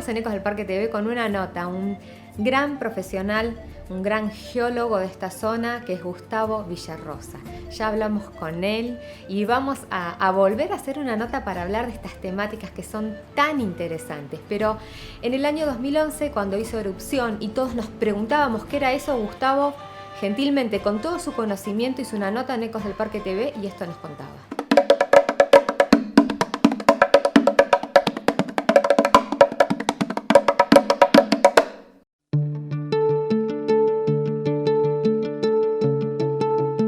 estamos en Ecos del Parque TV con una nota, un gran profesional, un gran geólogo de esta zona, que es Gustavo Villarrosa. Ya hablamos con él y vamos a volver a hacer una nota para hablar de estas temáticas que son tan interesantes. Pero en el año 2011, cuando hizo erupción y todos nos preguntábamos qué era eso, Gustavo gentilmente, con todo su conocimiento, hizo una nota en Ecos del Parque TV y esto nos contaba.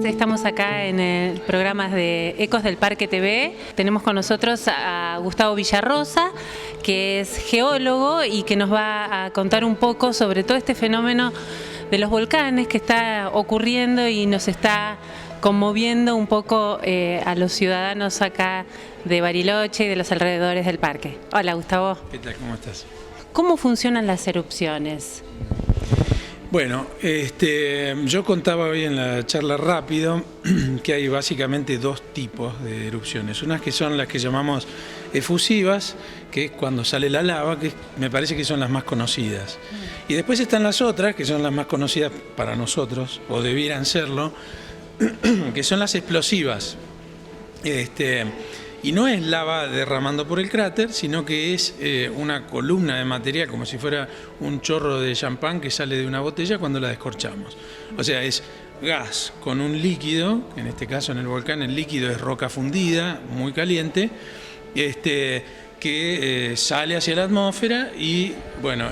Estamos acá en el programa de Ecos del Parque TV. Tenemos con nosotros a Gustavo Villarrosa, que es geólogo y que nos va a contar un poco sobre todo este fenómeno de los volcanes que está ocurriendo y nos está conmoviendo un poco a los ciudadanos acá de Bariloche y de los alrededores del parque. Hola, Gustavo. ¿Qué tal? ¿Cómo estás? ¿Cómo funcionan las erupciones? Bueno, yo contaba hoy en la charla rápido que hay básicamente dos tipos de erupciones. Unas que son las que llamamos efusivas, que es cuando sale la lava, que me parece que son las más conocidas. Y después están las otras, que son las más conocidas para nosotros, o debieran serlo, que son las explosivas. Y no es lava derramando por el cráter, sino que es una columna de material, como si fuera un chorro de champán que sale de una botella cuando la descorchamos. O sea, es gas con un líquido, en este caso en el volcán el líquido es roca fundida, muy caliente, que sale hacia la atmósfera y, bueno,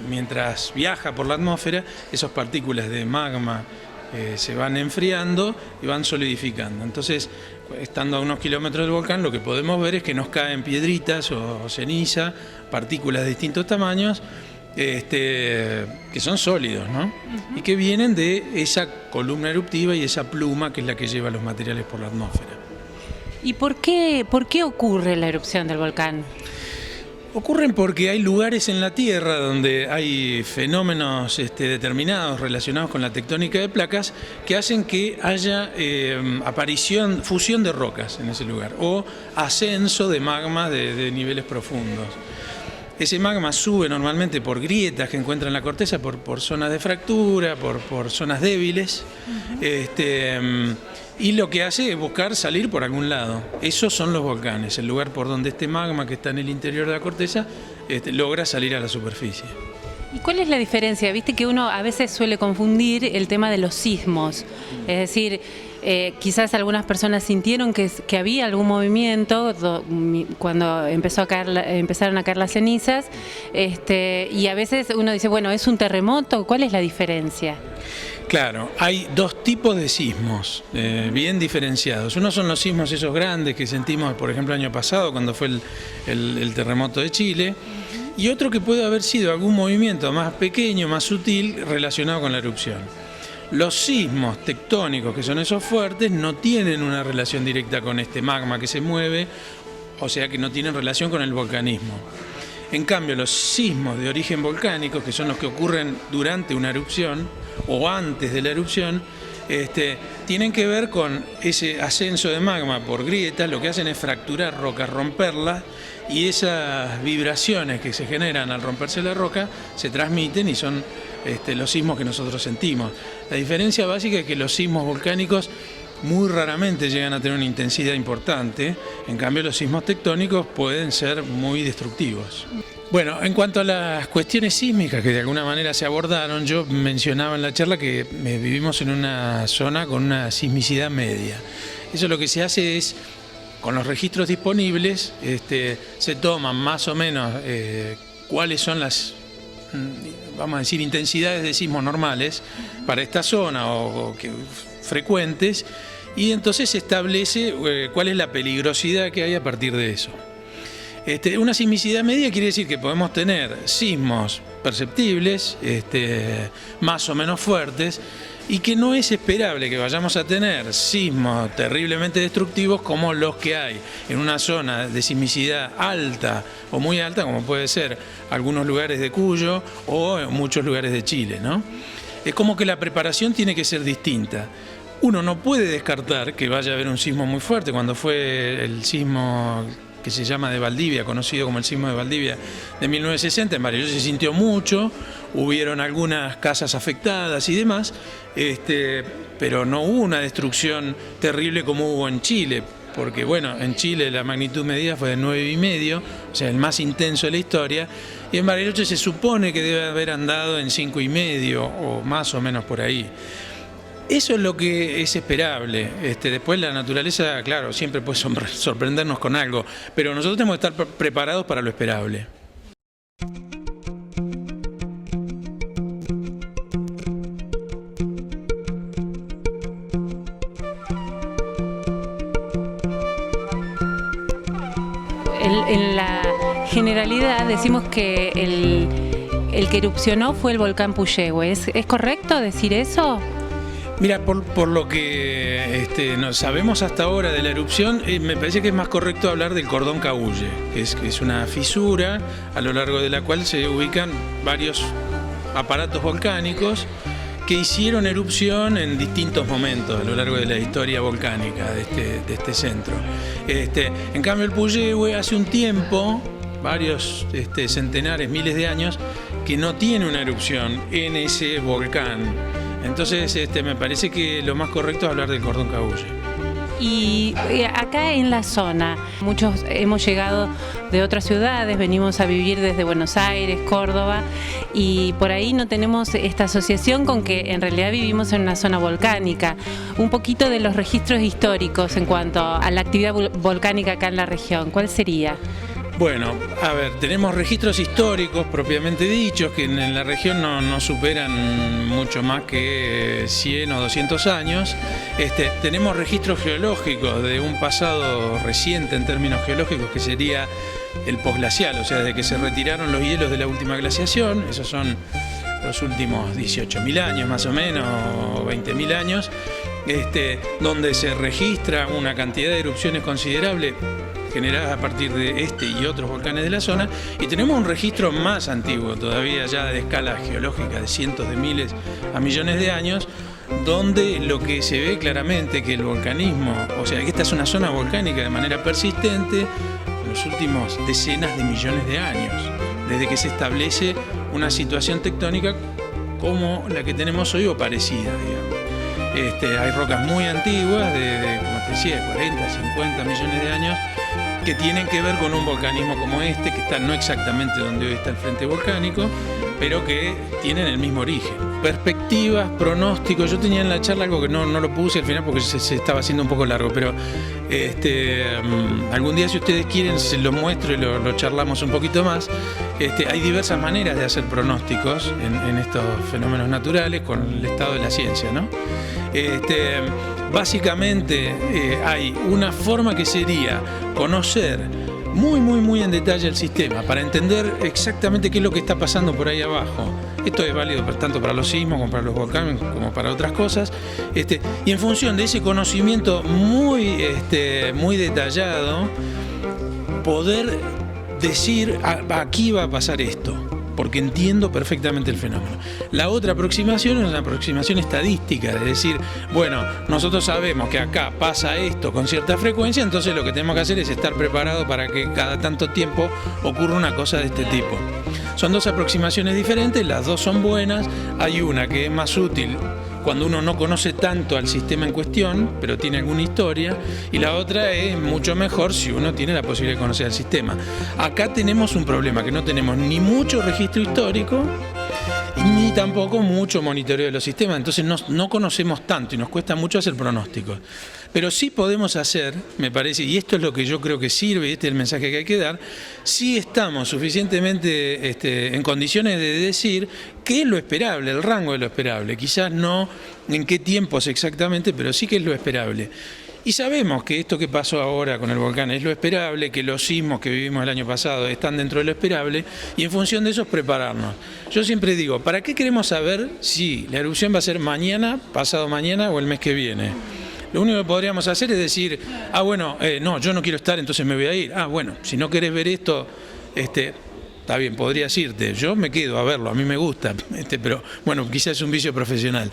mientras viaja por la atmósfera, esas partículas de magma se van enfriando y van solidificando. Entonces, estando a unos kilómetros del volcán, lo que podemos ver es que nos caen piedritas o ceniza, partículas de distintos tamaños, que son sólidos, ¿no? Y que vienen de esa columna eruptiva y esa pluma que es la que lleva los materiales por la atmósfera. ¿Y por qué ocurre la erupción del volcán? Ocurren porque hay lugares en la Tierra donde hay fenómenos determinados relacionados con la tectónica de placas que hacen que haya fusión de rocas en ese lugar o ascenso de magma de niveles profundos. Ese magma sube normalmente por grietas que encuentra en la corteza, por zonas de fractura, por zonas débiles. Y lo que hace es buscar salir por algún lado. Esos son los volcanes, el lugar por donde este magma que está en el interior de la corteza logra salir a la superficie. ¿Y cuál es la diferencia? Viste que uno a veces suele confundir el tema de los sismos. Es decir, quizás algunas personas sintieron que había algún movimiento cuando empezaron a caer las cenizas, y a veces uno dice, bueno, ¿es un terremoto? ¿Cuál es la diferencia? Claro, hay dos tipos de sismos bien diferenciados. Uno son los sismos esos grandes que sentimos, por ejemplo, el año pasado cuando fue el terremoto de Chile, y otro que puede haber sido algún movimiento más pequeño, más sutil, relacionado con la erupción. Los sismos tectónicos, que son esos fuertes, no tienen una relación directa con este magma que se mueve, o sea que no tienen relación con el volcanismo. En cambio, los sismos de origen volcánico, que son los que ocurren durante una erupción o antes de la erupción, tienen que ver con ese ascenso de magma por grietas. Lo que hacen es fracturar rocas, romperlas, y esas vibraciones que se generan al romperse la roca se transmiten y son los sismos que nosotros sentimos. La diferencia básica es que los sismos volcánicos muy raramente llegan a tener una intensidad importante, en cambio los sismos tectónicos pueden ser muy destructivos. Bueno, en cuanto a las cuestiones sísmicas que de alguna manera se abordaron, yo mencionaba en la charla que vivimos en una zona con una sismicidad media. Eso lo que se hace es, con los registros disponibles, se toman más o menos cuáles son las, vamos a decir, intensidades de sismos normales para esta zona o frecuentes, y entonces se establece cuál es la peligrosidad que hay a partir de eso. Una sismicidad media quiere decir que podemos tener sismos perceptibles, más o menos fuertes, y que no es esperable que vayamos a tener sismos terriblemente destructivos como los que hay en una zona de sismicidad alta o muy alta, como puede ser algunos lugares de Cuyo o muchos lugares de Chile, ¿no? Es como que la preparación tiene que ser distinta. Uno no puede descartar que vaya a haber un sismo muy fuerte. Cuando fue el sismo que se llama de Valdivia, conocido como el sismo de Valdivia de 1960. En Bariloche se sintió mucho, hubieron algunas casas afectadas y demás, pero no hubo una destrucción terrible como hubo en Chile, porque bueno, en Chile la magnitud medida fue de 9,5, o sea, el más intenso de la historia, y en Bariloche se supone que debe haber andado en 5,5 o más o menos por ahí. Eso es lo que es esperable. Después la naturaleza, claro, siempre puede sorprendernos con algo, pero nosotros tenemos que estar preparados para lo esperable. En la generalidad decimos que el que erupcionó fue el volcán Puyehue. ¿Es correcto decir eso? Mira, por lo que no sabemos hasta ahora de la erupción, me parece que es más correcto hablar del cordón Cahuye, que es una fisura a lo largo de la cual se ubican varios aparatos volcánicos que hicieron erupción en distintos momentos a lo largo de la historia volcánica de este centro. En cambio, el Puyehue hace un tiempo, varios centenares, miles de años, que no tiene una erupción en ese volcán. Entonces, me parece que lo más correcto es hablar del cordón Cahuye. Y acá en la zona, muchos hemos llegado de otras ciudades, venimos a vivir desde Buenos Aires, Córdoba, y por ahí no tenemos esta asociación con que en realidad vivimos en una zona volcánica. Un poquito de los registros históricos en cuanto a la actividad volcánica acá en la región, ¿cuál sería? Bueno, a ver, tenemos registros históricos propiamente dichos que en la región no superan mucho más que 100 o 200 años. Tenemos registros geológicos de un pasado reciente en términos geológicos que sería el posglacial, o sea, desde que se retiraron los hielos de la última glaciación. Esos son los últimos 18.000 años más o menos, o 20.000 años, donde se registra una cantidad de erupciones considerable generadas a partir de este y otros volcanes de la zona, y tenemos un registro más antiguo todavía, ya de escala geológica de cientos de miles a millones de años, donde lo que se ve claramente que el volcanismo, o sea que esta es una zona volcánica de manera persistente en los últimos decenas de millones de años, desde que se establece una situación tectónica como la que tenemos hoy o parecida, digamos. Hay rocas muy antiguas, como te decía, 40, 50 millones de años, que tienen que ver con un volcanismo como que está no exactamente donde hoy está el frente volcánico, pero que tienen el mismo origen. Perspectivas, pronósticos, yo tenía en la charla algo que no lo puse al final porque se estaba haciendo un poco largo, pero algún día si ustedes quieren se los muestro y lo charlamos un poquito más. Hay diversas maneras de hacer pronósticos en estos fenómenos naturales con el estado de la ciencia, ¿no? Básicamente hay una forma que sería conocer muy en detalle el sistema para entender exactamente qué es lo que está pasando por ahí abajo. Esto es válido tanto para los sismos como para los volcanes como para otras cosas. Y en función de ese conocimiento muy detallado, poder decir aquí va a pasar esto, porque entiendo perfectamente el fenómeno. La otra aproximación es una aproximación estadística, es decir, bueno, nosotros sabemos que acá pasa esto con cierta frecuencia, entonces lo que tenemos que hacer es estar preparados para que cada tanto tiempo ocurra una cosa de este tipo. Son dos aproximaciones diferentes, las dos son buenas. Hay una que es más útil cuando uno no conoce tanto al sistema en cuestión, pero tiene alguna historia, y la otra es mucho mejor si uno tiene la posibilidad de conocer el sistema. Acá tenemos un problema, que no tenemos ni mucho registro histórico, ni tampoco mucho monitoreo de los sistemas, entonces no conocemos tanto y nos cuesta mucho hacer pronósticos. Pero sí podemos hacer, me parece, y esto es lo que yo creo que sirve, y este es el mensaje que hay que dar, sí estamos suficientemente en condiciones de decir qué es lo esperable, el rango de lo esperable, quizás no en qué tiempos exactamente, pero sí que es lo esperable. Y sabemos que esto que pasó ahora con el volcán es lo esperable, que los sismos que vivimos el año pasado están dentro de lo esperable, y en función de eso es prepararnos. Yo siempre digo, ¿para qué queremos saber si la erupción va a ser mañana, pasado mañana o el mes que viene? Lo único que podríamos hacer es decir, no, yo no quiero estar, entonces me voy a ir. Bueno, si no querés ver esto, está bien, podrías irte. Yo me quedo a verlo, a mí me gusta, pero bueno, quizás es un vicio profesional.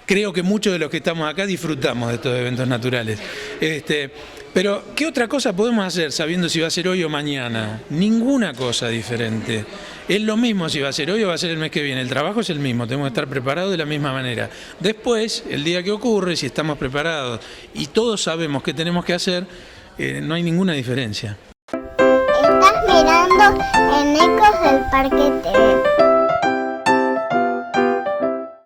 Creo que muchos de los que estamos acá disfrutamos de estos eventos naturales. Pero, ¿qué otra cosa podemos hacer sabiendo si va a ser hoy o mañana? Ninguna cosa diferente. Es lo mismo si va a ser hoy o va a ser el mes que viene. El trabajo es el mismo, tenemos que estar preparados de la misma manera. Después, el día que ocurre, si estamos preparados y todos sabemos qué tenemos que hacer, no hay ninguna diferencia. Estás mirando en Ecos del Parque TV.